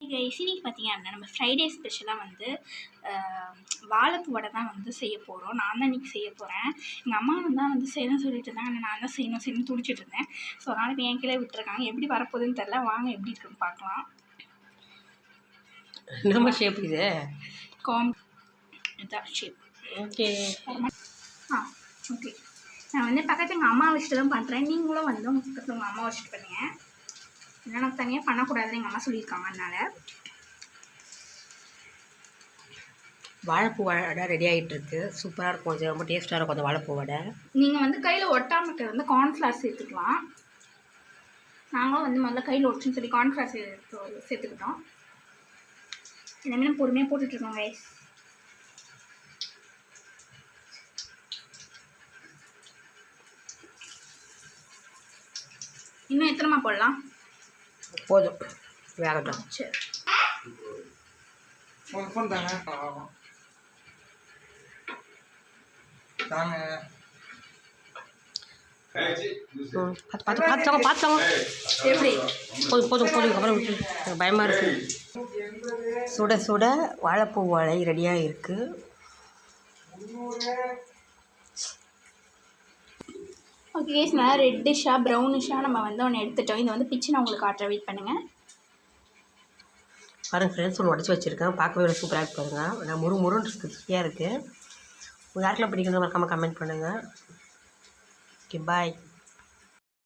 இன்னைக்கு பார்த்தீங்க அப்படின்னா நம்ம ஃப்ரைடே ஸ்பெஷலாக வந்து வாழைப்பூ வடை தான் வந்து செய்ய போகிறோம். நான் தான் இன்றைக்கி செய்ய போகிறேன். எங்கள் அம்மா தான் வந்து செய்யணும்னு சொல்லிட்டு இருந்தாங்க. ஆனால் நான் தான் செய்யணும்னு துடிச்சிட்டு இருந்தேன். ஸோ அதனால் இப்போ என் கீழே விட்டுருக்காங்க. எப்படி வரப்போகுதுன்னு தெரில. வாங்க எப்படி இருக்குன்னு பார்க்கலாம். நம்ம ஷேப் இது இதான் ஷேப். Okay okay. நான் வந்து பக்கத்தில் எங்கள் அம்மா வச்சுட்டு தான் பண்ணுறேன். நீங்களும் வந்து பக்கத்தில் உங்கள் அம்மா வச்சுட்டு பண்ணுங்க. ஏன்னா நான் தனியாக பண்ணக்கூடாதுன்னு எங்கள் அம்மா சொல்லியிருக்காங்க. அதனால் வாழைப்பூ வடை ரெடி ஆகிட்டுருக்கு. சூப்பராக இருக்கும். கொஞ்சம் ரொம்ப டேஸ்ட்டாக இருக்கும் அந்த வாழைப்பூ வடை. நீங்கள் வந்து கையில் ஒட்டாமல் இருக்கிறது வந்து கார்ன்ஃப்ளவர் சேர்த்துக்கலாம். நாங்களும் வந்து முதல்ல கையில் ஒட்டுன்னு சொல்லி கார்ன்ஃப்ளவர் சேர்த்துக்கிட்டோம். எல்லாமே நம்ம பொறுமையாக போட்டுட்ருக்கோம் கைஸ். இன்னும் எத்தனைமா போடலாம்? போதும், வேகட்டும். சரி எப்படி போதும் போதும் போதும். அப்புறம் விட்டு பயமாக இருக்குது. சுட சுட வாழைப்பூ வடை ரெடியாக இருக்குது. ஓகே கேஸ், நல்லா ரெட்டிஷாக ப்ரௌனிஷாக நம்ம வந்து ஒன்று எடுத்துட்டோம். இதை வந்து பிச்சு நான் உங்களுக்கு காட்டுற வெயிட் பண்ணுங்கள். பாருங்கள் ஃப்ரெண்ட்ஸ், ஒன்று உடச்சி வச்சுருக்கேன். பார்க்கவே சூப்பராக இருக்கு பாருங்கள். நான் முருன்னு இருக்குது. இருக்குது. யாருக்கெல்லாம் பிடிக்கணும் மறக்காமல் கமெண்ட் பண்ணுங்கள். ஓகே, பாய்.